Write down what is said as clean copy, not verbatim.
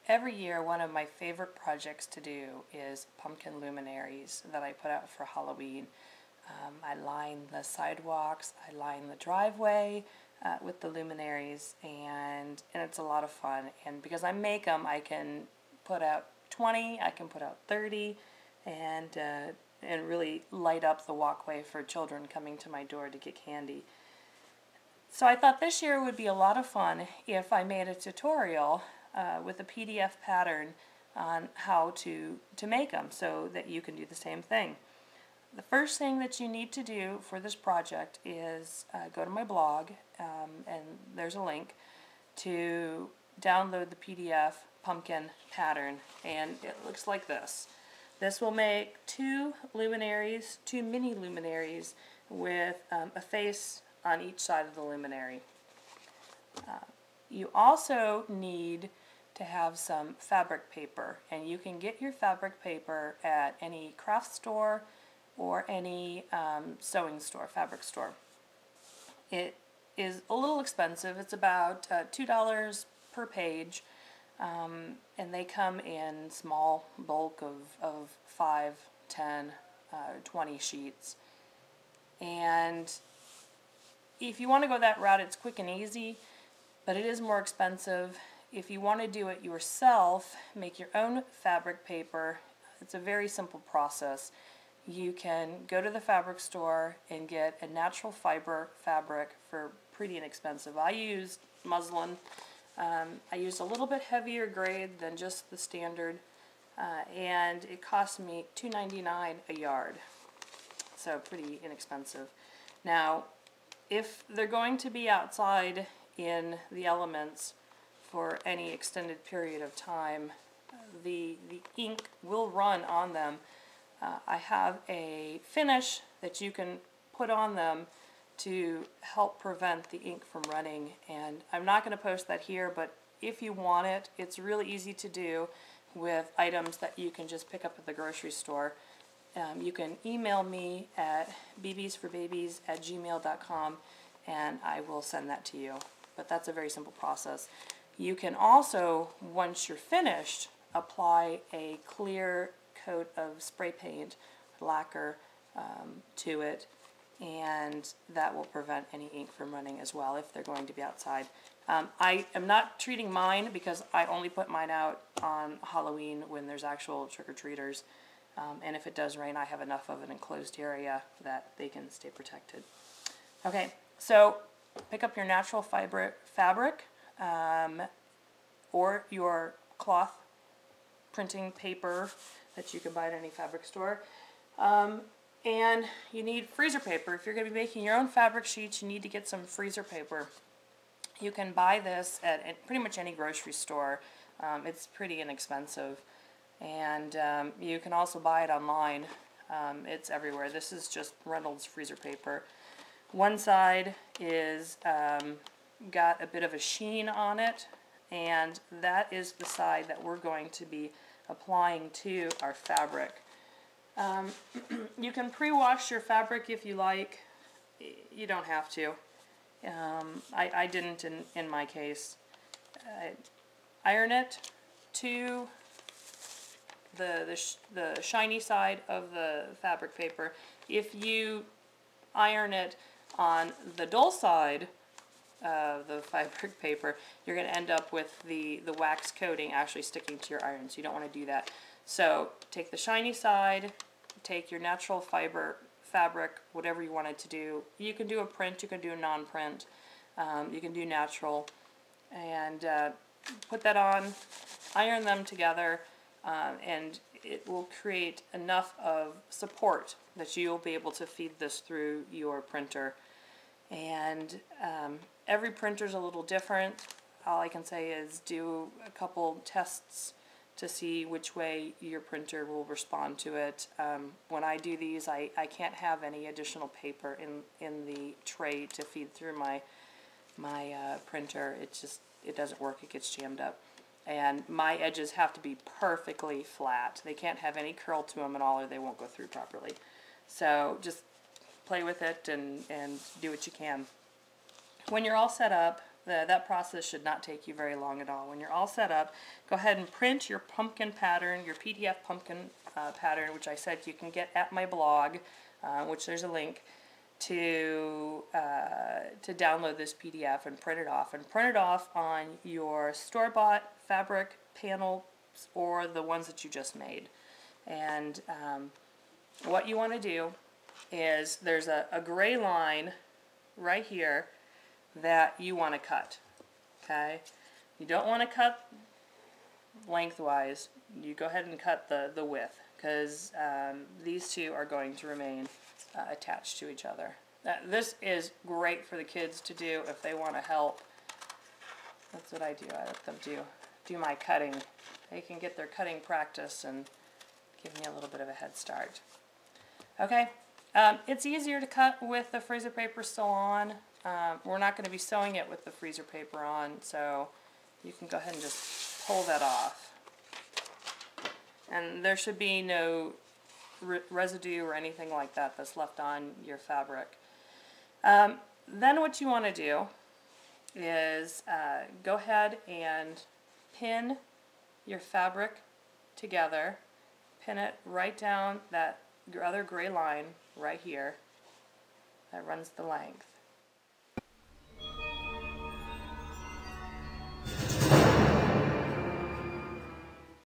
Every year, one of my favorite projects to do is pumpkin luminaries that I put out for Halloween. I line the sidewalks, I line the driveway with the luminaries, and it's a lot of fun. And because I make them, I can put out 20, I can put out 30, and really light up the walkway for children coming to my door to get candy. So I thought this year would be a lot of fun if I made a tutorial with a PDF pattern on how to make them so that you can do the same thing. The first thing that you need to do for this project is go to my blog, and there's a link to download the PDF pumpkin pattern, and it looks like this. This will make two luminaries, two mini luminaries with a face on each side of the luminary. You also need to have some fabric paper, and you can get your fabric paper at any craft store or any sewing store, fabric store. It is a little expensive. It's about $2 per page, and they come in small bulk of 5, 10, 20 sheets. And if you want to go that route, it's quick and easy, but it is more expensive. If you want to do it yourself, make your own fabric paper, it's a very simple process. You can go to the fabric store and get a natural fiber fabric for pretty inexpensive. I used muslin. I used a little bit heavier grade than just the standard, and it cost me $2.99 a yard, so pretty inexpensive. Now, if they're going to be outside in the elements for any extended period of time, the ink will run on them. I have a finish that you can put on them to help prevent the ink from running, and I'm not going to post that here, but if you want it, it's really easy to do with items that you can just pick up at the grocery store. You can email me at bbsforbabies@gmail.com and I will send that to you. But that's a very simple process. You can also, once you're finished, apply a clear coat of spray paint, lacquer, to it, and that will prevent any ink from running as well if they're going to be outside. I am not treating mine because I only put mine out on Halloween when there's actual trick-or-treaters. And if it does rain, I have enough of an enclosed area that they can stay protected. Okay, so pick up your natural fabric, or your cloth printing paper that you can buy at any fabric store. And you need freezer paper. If you're going to be making your own fabric sheets, you need to get some freezer paper. You can buy this at pretty much any grocery store. It's pretty inexpensive. And you can also buy it online. It's everywhere. This is just Reynolds freezer paper. One side is got a bit of a sheen on it, and that is the side that we're going to be applying to our fabric. You can pre-wash your fabric if you like. You don't have to. I didn't in my case. Iron it to the shiny side of the fabric paper. If you iron it on the dull side of the fabric paper, you're going to end up with the wax coating actually sticking to your iron, so you don't want to do that. So take the shiny side, take your natural fiber fabric, whatever you wanted to do. You can do a print, you can do a non-print, you can do natural, and put that on, iron them together, and it will create enough of support that you'll be able to feed this through your printer. And every printer is a little different. All I can say is do a couple tests to see which way your printer will respond to it. When I do these, I can't have any additional paper in the tray to feed through my printer. It doesn't work. It gets jammed up. And my edges have to be perfectly flat. They can't have any curl to them at all, or they won't go through properly. So just play with it and do what you can. When you're all set up, that process should not take you very long at all. When you're all set up, go ahead and print your pumpkin pattern, your PDF pumpkin pattern, which I said you can get at my blog, which there's a link to download this PDF and print it off. And print it off on your store-bought fabric panels or the ones that you just made. And what you want to do is there's a gray line right here that you want to cut. Okay, you don't want to cut lengthwise. You go ahead and cut the width, because these two are going to remain attached to each other. This is great for the kids to do if they want to help. That's what I do. I let them do my cutting. They can get their cutting practice and give me a little bit of a head start. Okay, it's easier to cut with the freezer paper still on. We're not going to be sewing it with the freezer paper on, so you can go ahead and just pull that off. And there should be no residue or anything like that that's left on your fabric. Then what you want to do is go ahead and pin your fabric together. Pin it right down that other gray line right here that runs the length.